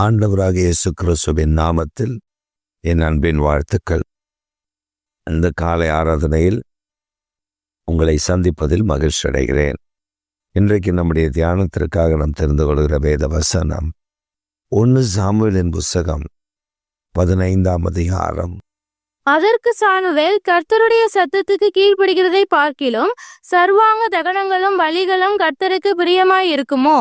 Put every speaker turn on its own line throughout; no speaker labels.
ஆண்டவராகிய இயேசு கிறிஸ்துவின் நாமத்தில் என் அன்பின் வாழ்த்துக்கள். இந்த காலை ஆராதனையில் உங்களை சந்திப்பதில் மகிழ்ச்சி அடைகிறேன். இன்றைக்கு நம்முடைய தியானத்திற்காக நாம் தெரிந்து கொள்கிற வேத வசனம் 1 சாமுவேலின் புஸ்தகம் 15ஆம் அதிகாரம்.
அதற்கு சாமுவேல், கர்த்தருடைய சத்தத்துக்கு கீழ்ப்படுகிறதை பார்க்கிலும் சர்வாங்க தகனங்களும் பலிகளும் கர்த்தருக்கு பிரியமாய் இருக்குமோ?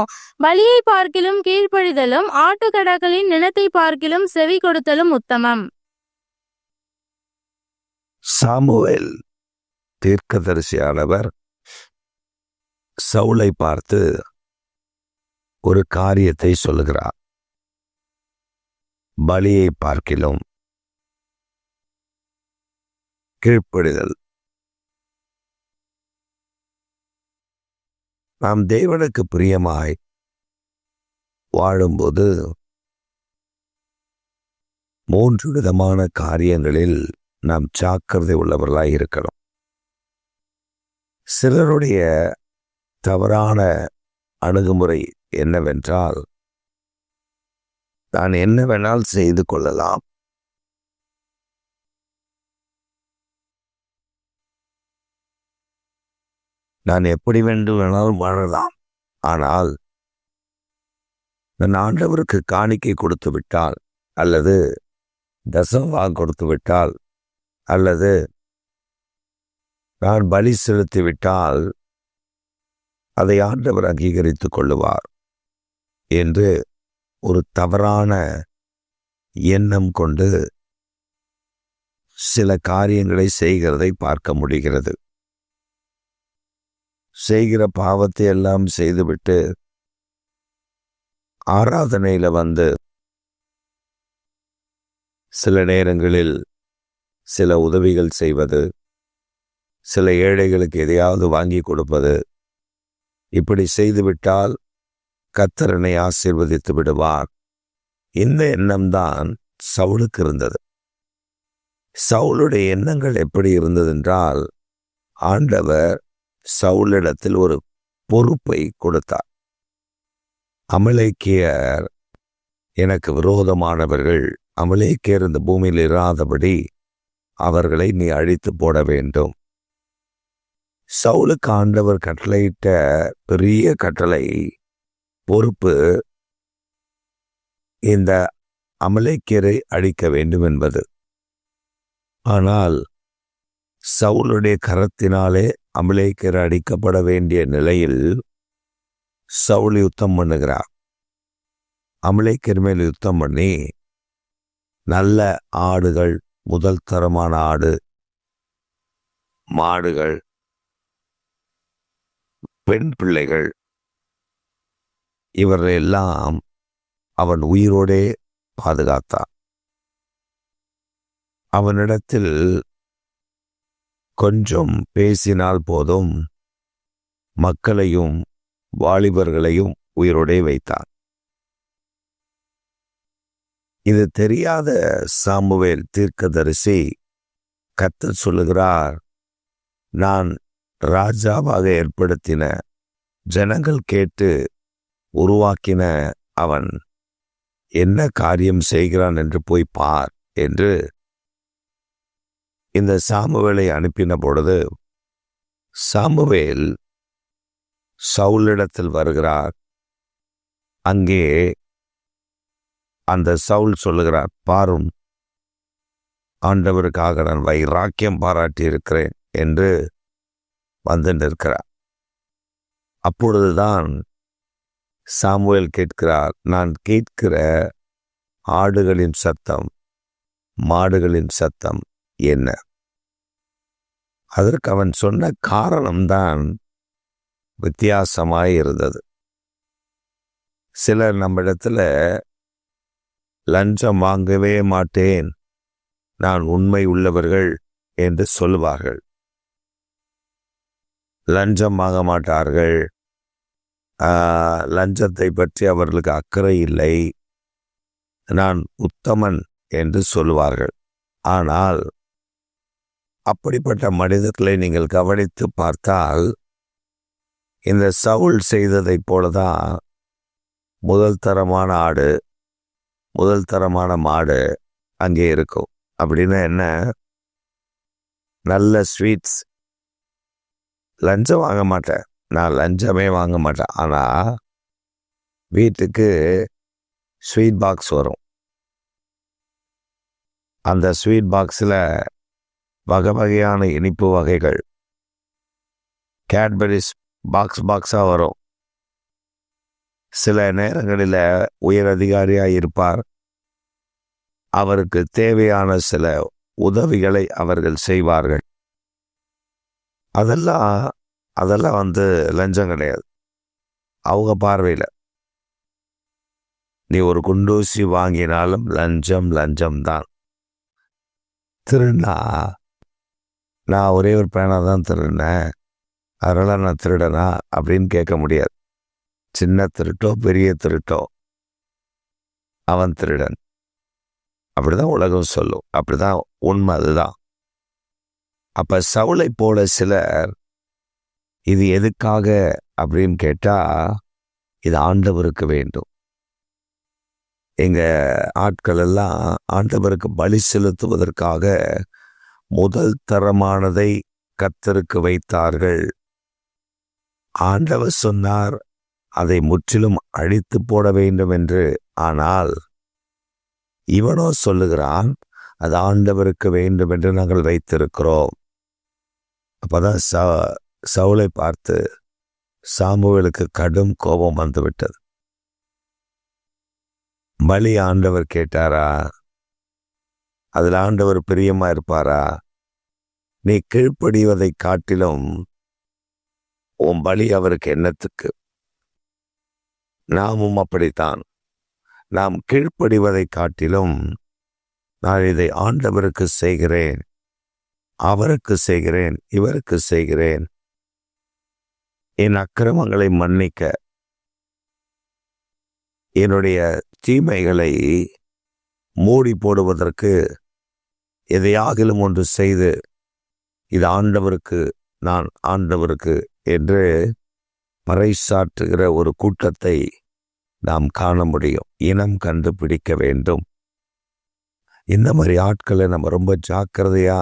பலியை பார்க்கிலும் கீழ்ப்படிதலும் ஆட்டுக்கடாக்களின் நிலத்தை பார்க்கிலும் செவி கொடுத்தலும் உத்தமம்.
சாமுவேல் தீர்க்கதரிசியானவர் சவுலை பார்த்து ஒரு காரியத்தை சொல்லுகிறார். பலியை பார்க்கிலும் கீழ்ப்படிதல். நாம் தேவனுக்கு பிரியமாய் வாழும்போது 3 விதமான காரியங்களில் நாம் ஜாக்கிரதை உள்ளவர்களாய் இருக்கணும். சிலருடைய தவறான அணுகுமுறை என்னவென்றால், நான் என்ன வேணால் செய்து கொள்ளலாம், நான் எப்படி வேண்டுமானாலும் வாழலாம், ஆனால் நான் ஆண்டவருக்கு காணிக்கை கொடுத்து விட்டால், அல்லது தசமபாகம் கொடுத்து விட்டால், அல்லது நான் பலி செலுத்தி விட்டால் அதை ஆண்டவர் அங்கீகரித்துக் கொள்ளுவார் என்று ஒரு தவறான எண்ணம் கொண்டு சில காரியங்களை செய்கிறதை பார்க்க முடிகிறது. செய்கிற பாவத்தை எல்லாம் செய்துவிட்டு ஆராதனையில வந்து சில நேரங்களில் சில உதவிகள் செய்வது, சில ஏழைகளுக்கு எதையாவது வாங்கி கொடுப்பது, இப்படி செய்துவிட்டால் கர்த்தர் என்னை ஆசீர்வதித்து விடுவார். இந்த எண்ணம்தான் சவுலுக்கு இருந்தது. சவுலுடைய எண்ணங்கள் எப்படி இருந்ததென்றால், ஆண்டவர் சவுலிடத்தில் ஒரு பொறுப்பை கொடுத்தார். அமலேக்கியர் எனக்கு விரோதமானவர்கள், அமலேக்கியர் இந்த பூமியில் இராதபடி அவர்களை நீ அழித்து போட வேண்டும். சவுலுக்கு ஆண்டவர் கட்டளையிட்ட பெரிய கட்டளை, பொறுப்பு, இந்த அமலேக்கியரை அழிக்க வேண்டும் என்பது. ஆனால் சவுலுடைய கரத்தினாலே அமலேக்கியர் அடிக்கப்பட வேண்டிய நிலையில் சவுல் யுத்தம் பண்ணுகிறார். அமலேக்கியர் மேல் யுத்தம் பண்ணி நல்ல ஆடுகள், முதல் தரமான ஆடு, மாடுகள், பெண் பிள்ளைகள், இவரையெல்லாம் அவன் உயிரோடே பாதுகாத்தான். அவனிடத்தில் கொஞ்சம் பேசினால் போதும், மக்களையும் வாலிபர்களையும் உயிரோடே வைத்தான். இது தெரியாத சாமுவேல் தீர்க்கதரிசி கர்த்தர் சொல்லுகிறார், நான் ராஜாவாக ஏற்படுத்தின, ஜனங்கள் கேட்டு உருவாக்கின அவன் என்ன காரியம் செய்கிறான் என்று போய் பார் என்று இந்த சாமுவேலை அனுப்பின பொழுது, சாமுவேல் சவுலிடத்தில் வருகிறார். அங்கே அந்த சவுல் சொல்லுகிறார், பாரும், ஆண்டவருக்காக நான் வைராக்கியம் பாராட்டி இருக்கிறேன் என்று வந்து நிற்கிறார். அப்பொழுதுதான் சாமுவேல் கேட்கிறார், நான் கேட்கிற ஆடுகளின் சத்தம், மாடுகளின் சத்தம் என்ன? அதற்கு அவன் சொன்ன காரணம்தான் வித்தியாசமாய் இருந்தது. சிலர் நம்மிடத்துல லஞ்சம் வாங்கவே மாட்டேன், நான் உண்மை உள்ளவர்கள் என்று சொல்லுவார்கள். லஞ்சம் வாங்க மாட்டார்கள், லஞ்சத்தை பற்றி அவர்களுக்கு அக்கறை இல்லை, நான் உத்தமன் என்று சொல்லுவார்கள். ஆனால் அப்படிப்பட்ட மனிதர்களை நீங்கள் கவனித்து பார்த்தால், இந்த சவுல் செய்ததைப் போலதான் முதல் தரமான ஆடு, முதல் தரமான மாடு அங்கே இருக்கும். அப்படின்னா என்ன? நல்ல ஸ்வீட்ஸ். லஞ்சம் வாங்க மாட்டேன், நான் லஞ்சமே வாங்க மாட்டேன். ஆனால் வீட்டுக்கு ஸ்வீட் பாக்ஸ் வரும். அந்த ஸ்வீட் பாக்ஸில் வகை வகையான இனிப்பு வகைகள் கேட்பரிஸ் பாக்ஸாக வரும். சில நேரங்களில் உயர் அதிகாரியாக இருப்பார். அவருக்கு தேவையான சில உதவிகளை அவர்கள் செய்வார்கள். அதெல்லாம் லஞ்சம் கிடையாது அவங்க பார்வையில். நீ ஒரு குண்டூசி வாங்கினாலும் லஞ்சம்தான். திருடனா? நான் ஒரே ஒரு பேனா தான் திருடினேன், அதனால் நான் திருடனா அப்படின்னு கேட்க முடியாது. சின்ன திருட்டோ பெரிய திருட்டோ அவன் திருடன். அப்படிதான் உலகம் சொல்லும், அப்படிதான் உண்மை, அதுதான். அப்ப சவுலை போல சிலர் இது எதுக்காக அப்படின்னு கேட்டா, இது ஆண்டவருக்கு வேண்டும். எங்க ஆட்கள் எல்லாம் ஆண்டவருக்கு பலி செலுத்துவதற்காக முதல் தரமானதை கர்த்தருக்கு வைத்தார்கள். ஆண்டவர் சொன்னார் அதை முற்றிலும் அழித்து போட வேண்டும் என்று. ஆனால் இவனோ சொல்லுகிறான் அது ஆண்டவருக்கு வேண்டும் என்று நாங்கள் வைத்திருக்கிறோம். அப்பதான் சவுலை பார்த்து சாமுவேலுக்கு கடும் கோபம் வந்துவிட்டது. பலி ஆண்டவர் கேட்டாரா? அதில் ஆண்டவர் பிரியமா இருப்பாரா? நீ கீழ்ப்படிவதை காட்டிலும் உன் பலி அவருக்கு என்னத்துக்கு? நாமும் அப்படித்தான். நாம் கீழ்ப்படிவதை காட்டிலும் நான் இதை ஆண்டவருக்கு செய்கிறேன், அவருக்கு செய்கிறேன், இவருக்கு செய்கிறேன், என் அக்கிரமங்களை மன்னிக்க, என்னுடைய தீமைகளை மூடி போடுவதற்கு எதையாகிலும் ஒன்று செய்து இது ஆண்டவருக்கு, நான் ஆண்டவருக்கு என்று பறைசாற்றுகிற ஒரு கூட்டத்தை நாம் காண முடியும். இனம் கண்டுபிடிக்க வேண்டும். இந்த மாதிரி ஆட்களை நம்ம ரொம்ப ஜாக்கிரதையா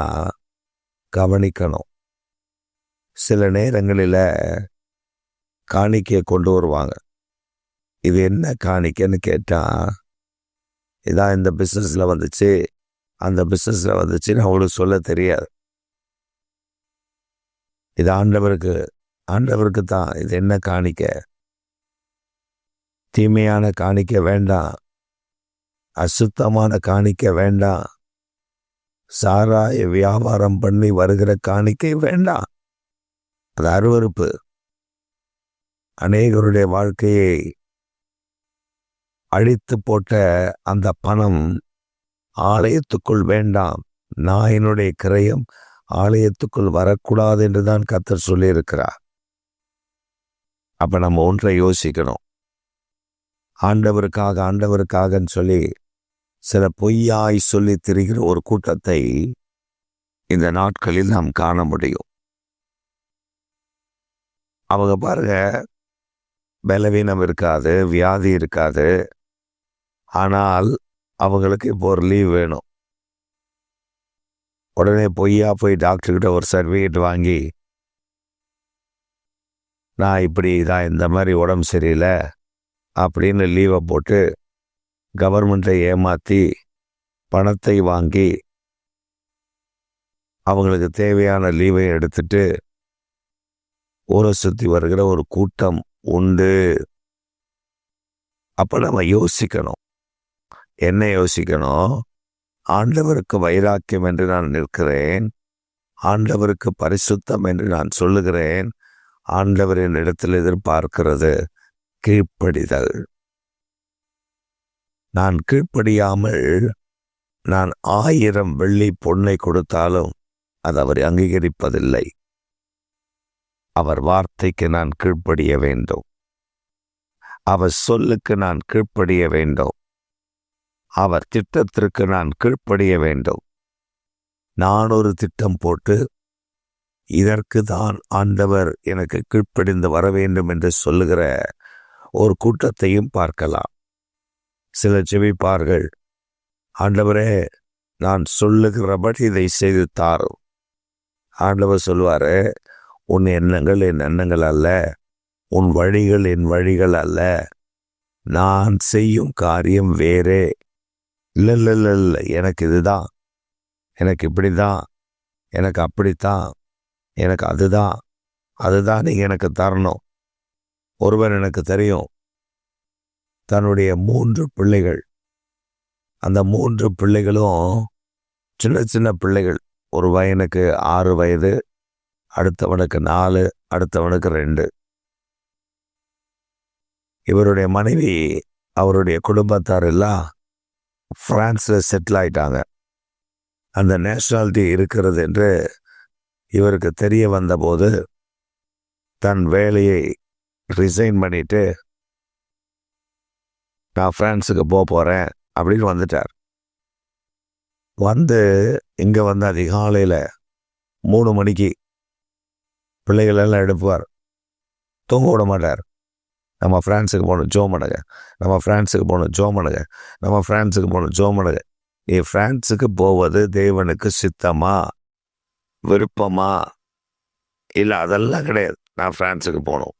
கவனிக்கணும். சில நேரங்களில் காணிக்கையை கொண்டு வருவாங்க. இது என்ன காணிக்கைன்னு கேட்டா, இதான் இந்த பிஸ்னஸ்ல வந்துச்சு, அந்த பிஸ்னஸ்ல வந்துச்சுன்னு அவங்களுக்கு சொல்ல தெரியாது. இது ஆண்டவருக்கு தான். இது என்ன காணிக்கை? தீமையான காணிக்கை வேண்டாம், அசுத்தமான காணிக்கை வேண்டாம், சாராய வியாபாரம் பண்ணி வருகிற காணிக்கை வேண்டாம். அது அருவருப்பு. அநேகருடைய வாழ்க்கையை அழித்து போட்ட அந்த பணம் ஆலயத்துக்குள் வேண்டாம். நாயினுடைய கிரயம் ஆலயத்துக்குள் வரக்கூடாது என்றுதான் கர்த்தர் சொல்லியிருக்கிறார். அப்ப நம்ம ஒன்றை யோசிக்கணும். ஆண்டவருக்காகன்னு சொல்லி சில பொய்யாய் சொல்லி திரிகிற ஒரு கூட்டத்தை இந்த நாட்களில் நாம் காண முடியும். அவங்க பாருங்க, பலவீனம் இருக்காது, வியாதி இருக்காது, ஆனால் அவங்களுக்கு இப்போ ஒரு லீவ் வேணும். உடனே பொய்யா போய் டாக்டர்கிட்ட ஒரு சர்டிஃபிகேட் வாங்கி, நான் இப்படி தான், இந்த மாதிரி உடம்பு சரியில்லை அப்படின்னு லீவை போட்டு கவர்மெண்ட்டை ஏமாற்றி பணத்தை வாங்கி அவங்களுக்கு தேவையான லீவை எடுத்துட்டு ஊரை சுற்றி வருகிற ஒரு கூட்டம் உண்டு. அப்போ நம்ம யோசிக்கணும். என்ன யோசிக்கணும்? ஆண்டவருக்கு வைராக்கியம் என்று நான் நிற்கிறேன், ஆண்டவருக்கு பரிசுத்தம் என்று நான் சொல்லுகிறேன். ஆண்டவரின் இடத்தில் எதிர்பார்க்கிறது கீழ்ப்படிதல். நான் கீழ்ப்படியாமல் நான் 1000 வெள்ளி பொன்னை கொடுத்தாலும் அது அவர் அங்கீகரிப்பதில்லை. அவர் வார்த்தைக்கு நான் கீழ்ப்படிய வேண்டும், அவர் சொல்லுக்கு நான் கீழ்ப்படிய வேண்டும், அவர் திட்டத்திற்கு நான் கீழ்ப்படிய வேண்டும். நான் ஒரு திட்டம் போட்டு இதற்கு தான் ஆண்டவர் எனக்கு கீழ்ப்படிந்து வர வேண்டும் என்று சொல்லுகிற ஒரு கூட்டத்தையும் பார்க்கலாம். சிலர் ஜெபிப்பார்கள், ஆண்டவரே நான் சொல்லுகிறபடி இதை செய்து தாரும். ஆண்டவர் சொல்லுவார், உன் எண்ணங்கள் என் எண்ணங்கள் அல்ல, உன் வழிகள் என் வழிகள் அல்ல, நான் செய்யும் காரியம் வேறே. இல்லை இல்லை இல்லை இல்லை, எனக்கு இதுதான், எனக்கு இப்படி தான், எனக்கு அப்படித்தான், எனக்கு அதுதான் நீங்கள் எனக்கு தரணும். ஒருவர் எனக்கு தெரியும், தன்னுடைய 3 பிள்ளைகள், அந்த 3 பிள்ளைகளும் சின்ன சின்ன பிள்ளைகள். ஒரு பையனுக்கு 6 வயது, அடுத்தவனுக்கு 4, அடுத்தவனுக்கு 2. இவருடைய மனைவி அவருடைய குடும்பத்தார் எல்லாம் பிரான்ஸில் செட்டில் ஆயிட்டாங்க. அந்த நேஷனாலிட்டி இருக்கிறது என்று இவருக்கு தெரிய வந்தபோது தன் வேலையை ரிசைன் பண்ணிட்டு நான் பிரான்ஸுக்கு போகிறேன் அப்படின்னு வந்துட்டார். இங்கே வந்து அதிகாலையில் 3 மணிக்கு பிள்ளைகளெல்லாம் எழுப்புவார், தூங்க விட மாட்டார். நம்ம பிரான்ஸுக்கு போகணும், ஜோம் பண்ணுங்க, நம்ம பிரான்ஸுக்கு போகணும், ஜோம் பண்ணுங்க, நம்ம பிரான்ஸுக்கு போகணும், ஜோம் பண்ணுங்க. நீ பிரான்ஸுக்கு போவது தேவனுக்கு சித்தமா, விருப்பமா? இல்லை, அதெல்லாம் கிடையாது. நான் பிரான்ஸுக்கு போகணும்.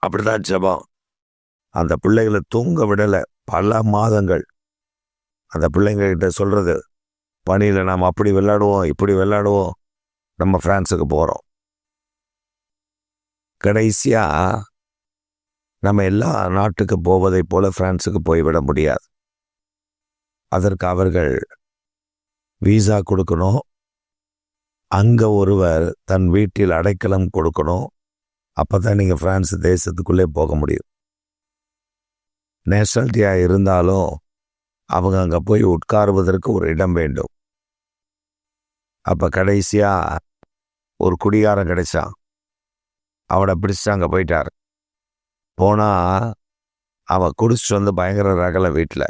அப்படிதான் ஜெபம். அந்த பிள்ளைகளை தூங்க விடலை பல மாதங்கள். அந்த பிள்ளைங்ககிட்ட சொல்கிறது, பனியில் நாம் அப்படி விளையாடுவோம், இப்படி விளையாடுவோம், நம்ம பிரான்ஸுக்கு போகிறோம். கடைசியாக நம்ம எல்லா நாட்டுக்கு போவதை போல பிரான்ஸுக்கு போய்விட முடியாது. அதற்கு அவர்கள் வீசா கொடுக்கணும், அங்கே ஒருவர் தன் வீட்டில் அடைக்கலம் கொடுக்கணும். அப்போ தான் நீங்கள் பிரான்ஸ் தேசத்துக்குள்ளே போக முடியும். நேஷனாலிட்டியாக இருந்தாலும் அவங்க அங்கே போய் உட்காருவதற்கு ஒரு இடம் வேண்டும். அப்போ கடைசியாக ஒரு குடிகாரன் கிடைச்சான். அவனை பிடிச்சி அங்கே போயிட்டார். போனால் அவன் குடிச்சிட்டு வந்து பயங்கர ரகலை. வீட்டில்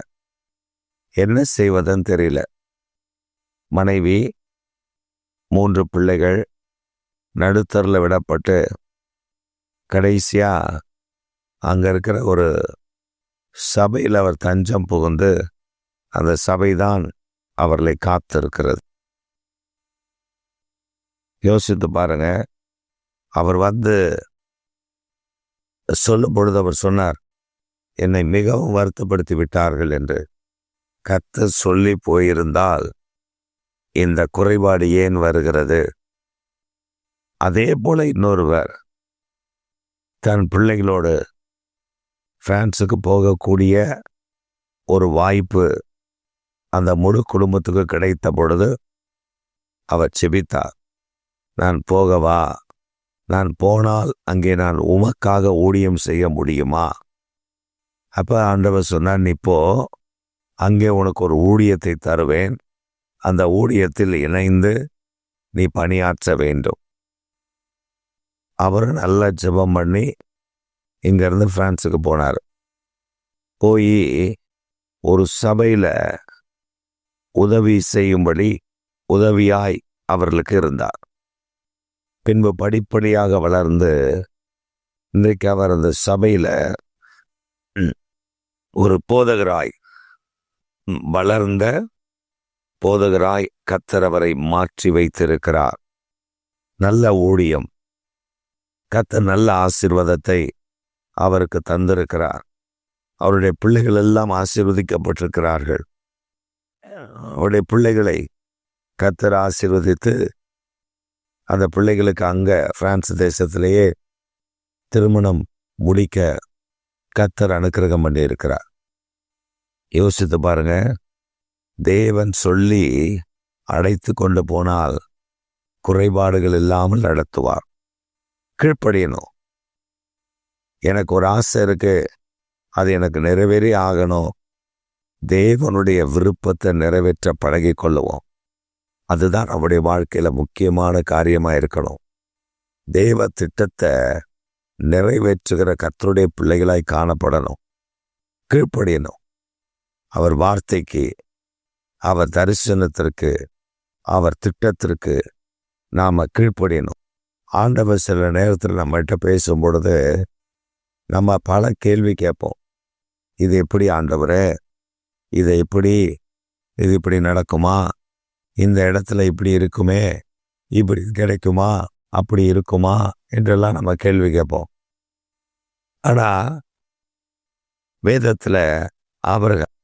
என்ன செய்வதுன்னு தெரியல. மனைவி, 3 பிள்ளைகள் நடுத்தரில் விடப்பட்டு கடைசியாக அங்கே இருக்கிற ஒரு சபையில் அவர் தஞ்சம் புகுந்து அந்த சபைதான் அவர்களை காத்திருக்கிறது. யோசித்து பாருங்க. அவர் சொல்லும் பொழுது அவர் சொன்னார், என்னை மிகவும் வருத்தப்படுத்தி விட்டார்கள் என்று. கர்த்தர் சொல்லி போயிருந்தால் இந்த குறைபாடு ஏன் வருகிறது? அதே போல இன்னொருவர் தன் பிள்ளைகளோடு பிரான்ஸுக்கு போகக்கூடிய ஒரு வாய்ப்பு அந்த முழு குடும்பத்துக்கு கிடைத்த பொழுது அவர் செபித்தார், நான் போகவா? நான் போனால் அங்கே நான் உமக்காக ஊழியம் செய்ய முடியுமா? அப்போ ஆண்டவர் சொன்னார், நீ போ, அங்கே உனக்கு ஒரு ஊழியத்தை தருவேன், அந்த ஊழியத்தில் இணைந்து நீ பணியாற்ற வேண்டும். அவர் நல்ல ஜெபம் பண்ணி இங்கேருந்து பிரான்ஸுக்கு போனார். போய் ஒரு சபையில் உதவி செய்யும்படி உதவியாய் அவர்களுக்கு இருந்தார். பின்பு படிப்படியாக வளர்ந்து இன்றைக்கு அவர் அந்த சபையில் ஒரு போதகராய் வளர்ந்த போதகராய் கர்த்தர் அவரை மாற்றி வைத்திருக்கிறார். நல்ல ஊழியம், கர்த்தர் நல்ல ஆசீர்வாதத்தை அவருக்கு தந்திருக்கிறார். அவருடைய பிள்ளைகள் எல்லாம் ஆசீர்வதிக்கப்பட்டிருக்கிறார்கள். அவருடைய பிள்ளைகளை கர்த்தர் ஆசீர்வதித்து அந்த பிள்ளைகளுக்கு அங்கே பிரான்ஸ் தேசத்திலேயே திருமணம் முடிக்க கர்த்தர் அனுக்கிரகம் பண்ணி இருக்கிறார். யோசித்து பாருங்க. தேவன் சொல்லி அழைத்து கொண்டு போனால் குறைபாடுகள் இல்லாமல் நடத்துவார். கீழ்ப்படியணும். எனக்கு ஒரு ஆசை இருக்கு, அது எனக்கு நிறைவேறி ஆகணும். தேவனுடைய விருப்பத்தை நிறைவேற்ற பழகி கொள்ளுவோம். அதுதான் நம்முடைய வாழ்க்கையில் முக்கியமான காரியமாக இருக்கணும். தேவ திட்டத்தை நிறைவேற்றுகிற கர்த்தருடைய பிள்ளைகளாய் காணப்படணும். கீழ்ப்படியணும். அவர் வார்த்தைக்கு, அவர் தரிசனத்திற்கு, அவர் திட்டத்திற்கு நாம் கீழ்ப்படியணும். ஆண்டவர் சில நேரத்தில் நம்மகிட்ட பேசும் பொழுது நம்ம பல கேள்வி கேட்போம். இது எப்படி ஆண்டவரே, இது இப்படி நடக்குமா, இந்த இடத்துல இப்படி இருக்குமே, இப்படி கிடைக்குமா, அப்படி இருக்குமா என்றெல்லாம் நம்ம கேள்வி கேட்போம். ஆனால் வேதத்தில் ஆபிரகாம்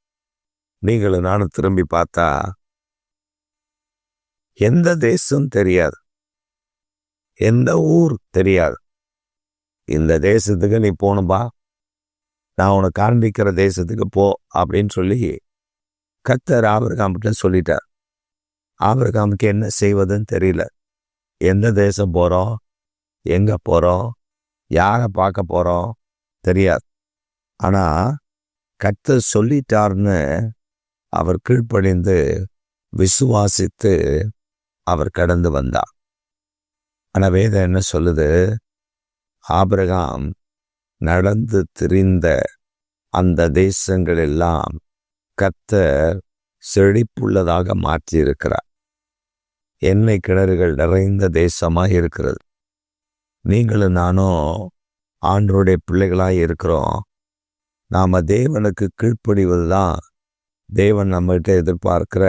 நீங்களும் நானும் திரும்பி பார்த்தா எந்த தேசம் தெரியாது, எந்த ஊர் தெரியாது. இந்த தேசத்துக்கு நீ போகணும்பா, நான் உனக்கு காண்பிக்கிற தேசத்துக்கு போ அப்படின்னு சொல்லி கர்த்தர் ஆபிரகாம்கிட்ட சொல்லிட்டார். ஆபிரகாமுக்கு என்ன செய்வதுன்னு தெரியல. எந்த தேசம் போகிறோம், எங்கே போகிறோம், யாரை பார்க்க போகிறோம் தெரியாது. ஆனால் கர்த்தர் சொல்லிட்டார்னு அவர் கீழ்ப்படிந்து விசுவாசித்து அவர் கடந்து வந்தார். ஆனால் வேதம் என்ன சொல்லுது, ஆபிரகாம் நடந்து திரிந்த அந்த தேசங்கள் எல்லாம் கர்த்தர் செழிப்புள்ளதாக மாற்றி இருக்கிறார். எண்ணெய் கிணறுகள் நிறைந்த தேசமாக இருக்கிறது. நீங்களும் நானும் ஆண்டவருடைய பிள்ளைகளாக இருக்கிறோம். நாம் தேவனுக்கு கீழ்ப்படிவது தான் தேவன் நம்மகிட்ட எதிர்பார்க்கிற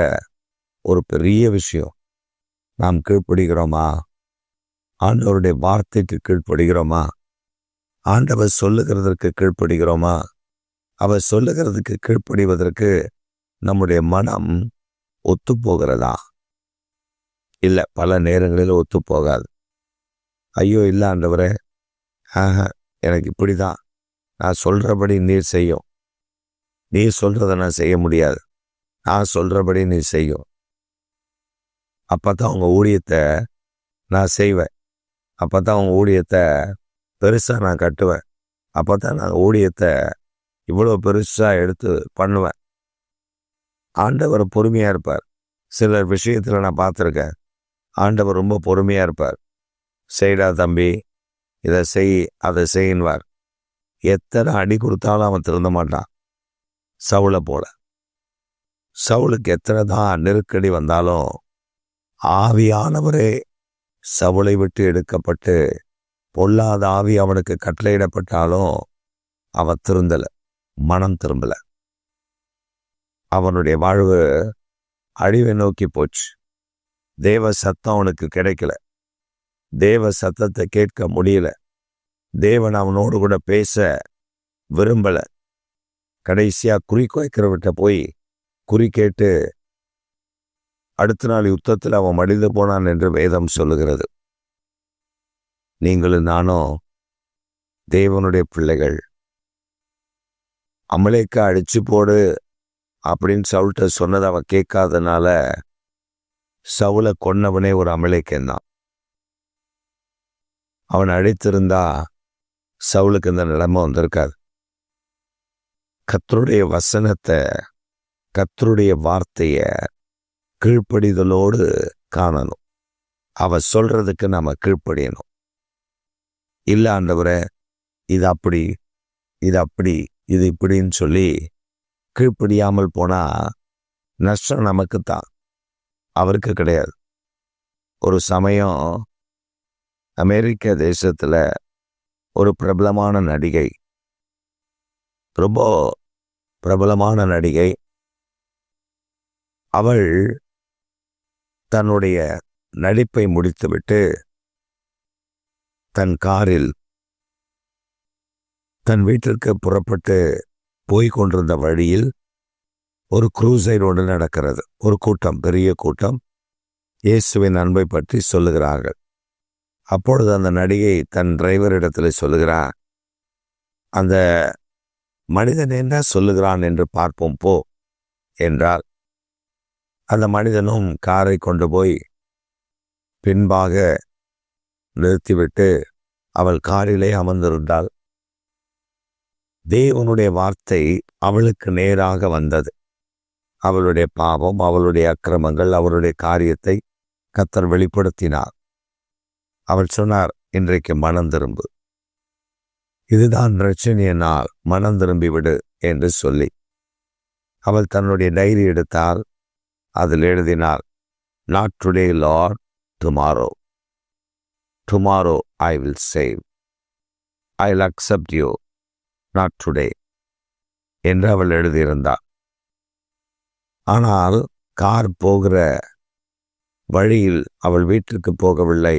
ஒரு பெரிய விஷயம். நாம் கீழ்ப்படுகிறோமா? ஆண்டவருடைய வார்த்தைக்கு கீழ்ப்படுகிறோமா? ஆண்டவர் சொல்லுகிறதற்கு கீழ்ப்படுகிறோமா? அவர் சொல்லுகிறதுக்கு கீழ்ப்படிவதற்கு நம்முடைய மனம் ஒத்து போகிறதா? இல்லை, பல நேரங்களில் ஒத்து போகாது. ஐயோ இல்லை ஆண்டவரே, எனக்கு இப்படி தான், நான் சொல்கிறபடி நீர் செய்யும், நீர் சொல்கிறத நான் செய்ய முடியாது, நான் சொல்கிறபடி நீ செய்யும். அப்போ தான் உங்கள் ஊழியத்தை நான் செய்வேன், அப்போ தான் உங்கள் ஊழியத்தை பெருசாக நான் கட்டுவேன், அப்போ தான் நான் ஊழியத்தை இவ்வளோ பெருசாக எடுத்து பண்ணுவேன். ஆண்டவர் பொறுமையாக இருப்பார். சிலர் விஷயத்தில் நான் பார்த்துருக்கேன், ஆண்டவர் ரொம்ப பொறுமையாக இருப்பார். செய்டா தம்பி, இதை செய், அதை செய்யின்வார். எத்தனை அடி கொடுத்தாலும் அவன் திருந்த மாட்டான். சவுளை போல. சவுளுக்கு எத்தனை தான் நெருக்கடி வந்தாலும் ஆவியானவரே சவுளை விட்டு எடுக்கப்பட்டு பொல்லாத ஆவி அவனுக்கு கட்டளையிடப்பட்டாலும் அவன் திருந்தலை, மனம் திரும்பலை. அவனுடைய வாழ்வு அழிவை நோக்கி போச்சு. தேவ சத்தம் அவனுக்கு கிடைக்கல, தேவ சத்தத்தை கேட்க முடியல, தேவன் அவனோடு கூட பேச விரும்பலை. கடைசியாக குறி குறைக்கிறவர்கிட்ட போய் குறி கேட்டு அடுத்த நாள் யுத்தத்தில் அவன் மடிந்து போனான் என்று வேதம் சொல்லுகிறது. நீங்களும் நானும் தேவனுடைய பிள்ளைகள். அமலேக்கா அடிச்சு போடு அப்படின்னு சவுல்கிட்ட சொன்னதை அவன் கேட்காதனால சவுலை கொன்னவனே ஒரு அமலேக்கன் தான். அவன் அழைத்திருந்தா சவுலுக்கு இந்த நிலைமை வந்திருக்காது. கர்த்தருடைய வசனத்தை, கர்த்தருடைய வார்த்தைய கீழ்ப்படிதலோடு காணணும். அவ சொல்றதுக்கு நாம கீழ்ப்படியணும். இல்ல ஆண்டவரே, இது அப்படி, இது அப்படி, இது இப்படின்னு சொல்லி கீழ்ப்படியாமல் போனா நஷ்டம் நமக்குத்தான், அவருக்கு கிடையாது. ஒரு சமயம் அமெரிக்க தேசத்துல ஒரு பிரபலமான நடிகை, ரொம்ப பிரபலமான நடிகை, அவள் தன்னுடைய நடிப்பை முடித்துவிட்டு தன் காரில் தன் வீட்டிற்கு புறப்பட்டு போய்கொண்டிருந்த வழியில் ஒரு க்ரூசைட் ஒன்று நடக்கிறது. ஒரு கூட்டம், பெரிய கூட்டம், இயேசுவின் அன்பை பற்றி சொல்லுகிறார்கள். அப்பொழுது அந்த நடிகை தன் டிரைவரிடத்தில் சொல்லுகிறார், அந்த மனிதன் என்ன சொல்லுகிறான் என்று பார்ப்போம் போ என்றால், அந்த மனிதனும் காரை கொண்டு போய் பின்பாக நிறுத்திவிட்டு அவள் காரிலே அமர்ந்திருந்தாள். தேவனுடைய வார்த்தை அவளுக்கு நேராக வந்தது. அவளுடைய பாவம், அவளுடைய அக்கிரமங்கள், அவளுடைய காரியத்தை கர்த்தர் வெளிப்படுத்தினார். அவள் சொன்னார், இன்றைக்கு மனம் திரும்பு, இதுதான் ரட்சணிய நாள், மனம் திரும்பிவிடு என்று சொல்லி அவள் தன்னுடைய டைரி எடுத்தால் அதில் எழுதினார், not today Lord, tomorrow. Tomorrow I will save. I'll accept you, not today. என்று அவள் எழுதியிருந்தாள். ஆனால் கார் போகிற வழியில் அவள் வீட்டிற்கு போகவில்லை,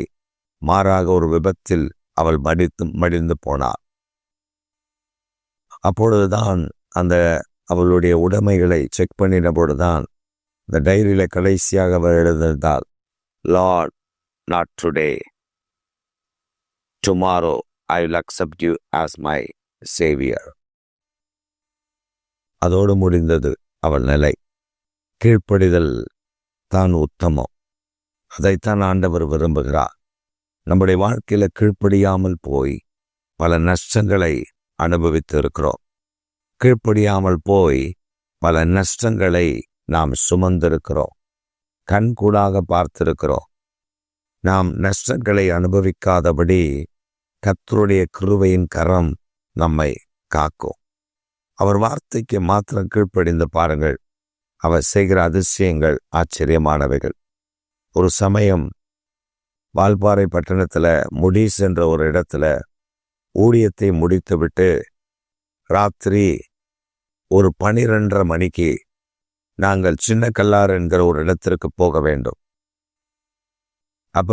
மாறாக ஒரு விபத்தில் அவள் மடிந்து போனாள். அப்பொழுதுதான் அந்த அவளுடைய உடைமைகளை செக் பண்ணின பொழுதுதான் இந்த டைரியில கடைசியாக அவள் எழுதியிருந்தாள், Lord, not today, tomorrow I will accept you as my saviour. அதோடு முடிந்தது அவள் நிலை. கீழ்ப்படிதல் தான் உத்தமம். அதைத்தான் ஆண்டவர் விரும்புகிறார். நம்முடைய வாழ்க்கையில கீழ்ப்படியாமல் போய் பல நஷ்டங்களை அனுபவித்து இருக்கிறோம். கீழ்ப்படியாமல் போய் பல நஷ்டங்களை நாம் சுமந்திருக்கிறோம், கண்கூடாக பார்த்திருக்கிறோம். நாம் நஷ்டங்களை அனுபவிக்காதபடி கர்த்தருடைய கிருபையின் கரம் நம்மை காக்கும். அவர் வார்த்தைக்கு மாத்திரம் கீழ்ப்படிந்து பாருங்கள், அவர் செய்கிற அதிசயங்கள் ஆச்சரியமானவைகள். ஒரு சமயம் வால்பாறை பட்டணத்துல முடிஸ் என்ற ஒரு இடத்துல ஊழியத்தை முடித்துவிட்டு ராத்திரி ஒரு 12:30 மணிக்கு நாங்கள் சின்ன கல்லாறு என்கிற ஒரு இடத்திற்கு போக வேண்டும். அப்ப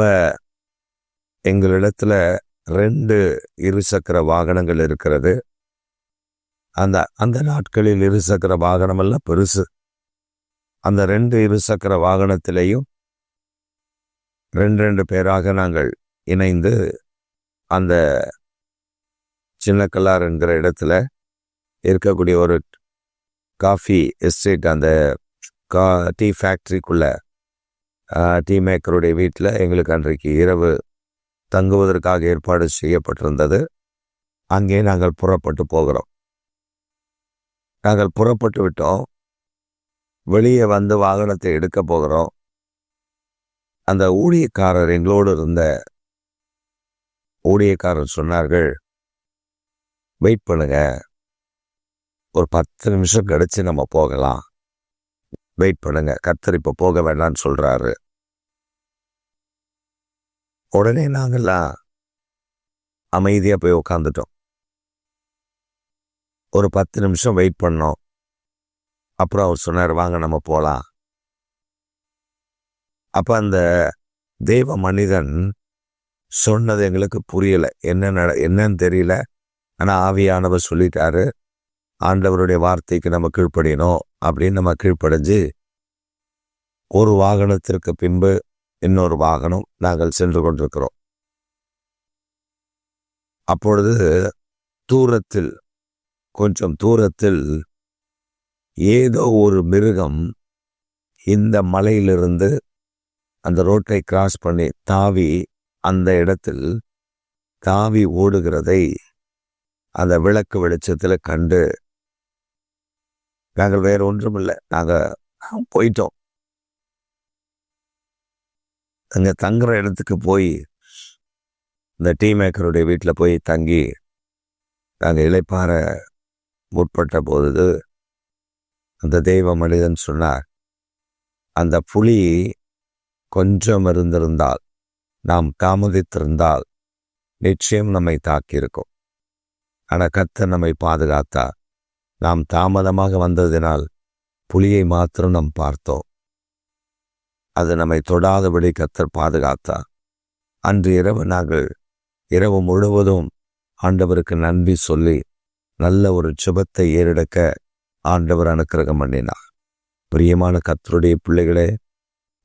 எங்களிடத்துல 2 இருசக்கர வாகனங்கள் இருக்கிறது. அந்த நாட்களில் இருசக்கர வாகனம் எல்லாம் பெருசு. அந்த 2 இருசக்கர வாகனத்திலேயும் 2 பேராக நாங்கள் இணைந்து அந்த சின்ன கல்லார் என்கிற இடத்துல இருக்கக்கூடிய ஒரு காஃபி எஸ்டேட், அந்த டீ ஃபேக்ட்ரிக்குள்ள டீ மேக்கருடைய வீட்டில் எங்களுக்கு அன்றைக்கு இரவு தங்குவதற்காக ஏற்பாடு செய்யப்பட்டிருந்தது. அங்கே நாங்கள் புறப்பட்டு போகிறோம். நாங்கள் புறப்பட்டு விட்டோம். வெளியே வந்து வாகனத்தை எடுக்க போகிறோம். அந்த ஊழியக்காரர், எங்களோடு இருந்த ஊழியக்காரர் சொன்னார்கள், வெயிட் பண்ணுங்க, ஒரு 10 நிமிஷம் கழிச்சு நம்ம போகலாம், வெயிட் பண்ணுங்க, கர்த்தர் இப்ப போக வேண்டாம்னு சொல்றாரு. உடனே நாங்கள்லாம் அமைதியா போய் உட்காந்துட்டோம். ஒரு 10 நிமிஷம் வெயிட் பண்ணோம். அப்புறம் அவர் சொன்னார், வாங்க நம்ம போலாம். அப்ப அந்த தேவ மனிதன் சொன்னது எங்களுக்கு புரியல, என்னன்னு தெரியல. ஆனா ஆவியானவர் சொல்லிட்டாரு, ஆண்டவருடைய வார்த்தைக்கு நம்ம கீழ்ப்படியணும் அப்படின்னு நம்ம கீழ்ப்படிஞ்சு ஒரு வாகனத்திற்கு பின்பு இன்னொரு வாகனம் நாங்கள் சென்று கொண்டிருக்கிறோம். அப்பொழுது தூரத்தில், கொஞ்சம் தூரத்தில் ஏதோ ஒரு மிருகம் இந்த மலையிலிருந்து அந்த ரோட்டை கிராஸ் பண்ணி தாவி அந்த இடத்தில் தாவி ஓடுகிறதை அந்த விளக்கு வெளிச்சத்தில் கண்டு நாங்கள் வேற ஒன்றும் இல்லை, நாங்கள் போயிட்டோம். அங்கே தங்குற இடத்துக்கு போய் இந்த டீ மேக்கருடைய வீட்டில் போய் தங்கி நாங்கள் இளைப்பாற முற்பட்ட போது அந்த தெய்வ மனிதன் சொன்னார், அந்த புலி கொஞ்சம் இருந்திருந்தால், நாம் தாமதித்திருந்தால் நிச்சயம் நம்மை தாக்கியிருக்கும். ஆனால் கர்த்தர் நம்மை பாதுகாத்தார். நாம் தாமதமாக வந்ததினால் புலியை மாத்திரம் நாம் பார்த்தோம். அது நம்மை தொடாதபடி கர்த்தர் பாதுகாத்தார். அன்று இரவு நாங்கள் இரவு முழுவதும் ஆண்டவருக்கு நன்றி சொல்லி நல்ல ஒரு சுபத்தை ஏறெடுக்க ஆண்டவர் அனுக்கிரகம் பண்ணினார். பிரியமான கர்த்தருடைய பிள்ளைகளே,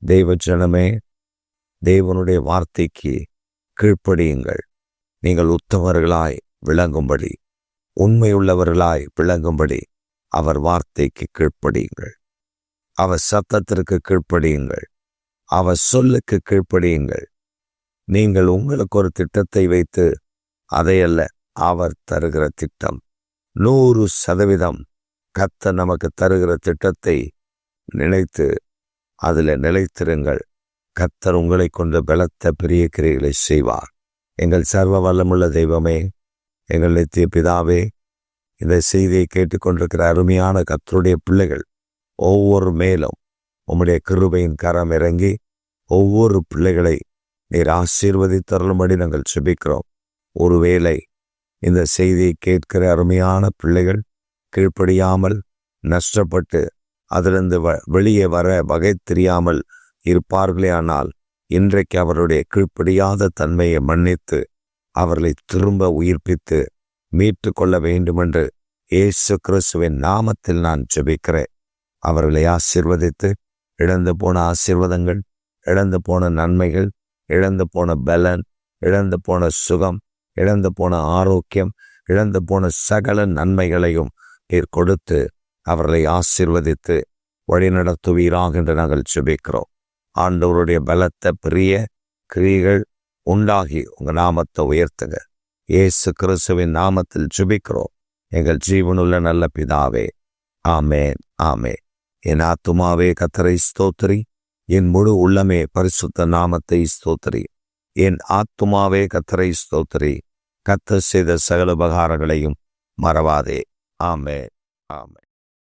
தெய்வ ஜனமே, தேவனுடைய வார்த்தைக்கு கீழ்ப்படியுங்கள். நீங்கள் உத்தமர்களாய் விளங்கும்படி, உண்மையுள்ளவர்களாய் விளங்கும்படி அவர் வார்த்தைக்கு கீழ்ப்படியுங்கள். அவர் சத்தத்திற்கு கீழ்ப்படியுங்கள். அவர் சொல்லுக்கு கீழ்ப்படியுங்கள். நீங்கள் உங்களுக்கு ஒரு திட்டத்தை வைத்து அதையல்ல, அவர் தருகிற திட்டம் 100% கர்த்தர் நமக்கு தருகிற திட்டத்தை நினைத்து அதில் நிலைத்திருங்கள். கர்த்தர் உங்களை கொண்டு பலத்த பெரிய கிரியைகளை செய்வார். எங்கள் சர்வ வல்லமுள்ள தெய்வமே, எங்கள் நித்திய பிதாவே, இந்த செய்தியை கேட்டுக்கொண்டிருக்கிற அருமையான கர்த்தருடைய பிள்ளைகள் ஒவ்வொரு மேலும் உம்முடைய கிருபையின் கரம் இறங்கி ஒவ்வொரு பிள்ளைகளை நீர் ஆசீர்வதித்தருளும்படி நாங்கள் செபிக்கிறோம். ஒருவேளை இந்த செய்தியை கேட்கிற அருமையான பிள்ளைகள் கீழ்ப்படியாமல் நஷ்டப்பட்டு அதிலிருந்து வெளியே வர வகை தெரியாமல் இருப்பார்களே. ஆனால் இன்றைக்கு அவருடைய கீழ்ப்படியாத தன்மையை மன்னித்து அவர்களை திரும்ப உயிர்ப்பித்து மீட்டு கொள்ள வேண்டுமென்று இயேசு கிறிஸ்துவின் நாமத்தில் நான் ஜெபிக்கிறேன். அவர்களை ஆசீர்வதித்து இழந்து போன ஆசீர்வாதங்கள், இழந்து போன நன்மைகள், இழந்து போன பலன், இழந்து போன சுகம், இழந்து போன ஆரோக்கியம், இழந்து போன சகல நன்மைகளையும் நீர் கொடுத்து அவர்களை ஆசீர்வதித்து வழிநடத்துவீராக என்று நாங்கள் ஜெபிக்கிறோம். ஆண்டவருடைய பலத்த பெரிய கிரியைகள் உண்டாகி உங்கள் நாமத்தை உயர்த்துங்க. இயேசு கிறிஸ்துவின் நாமத்தில் ஜெபிக்கிறோம் எங்கள் ஜீவனுள்ள நல்ல பிதாவே. ஆமேன், ஆமேன். என் ஆத்துமாவே கர்த்தரை ஸ்தோத்திரி, என் முழு உள்ளமே பரிசுத்த நாமத்தை ஸ்தோத்திரி. என் ஆத்துமாவே கர்த்தரை ஸ்தோத்திரி, கர்த்தர் செய்த சகல உபகாரங்களையும் மறவாதே. ஆமேன், ஆமேன்.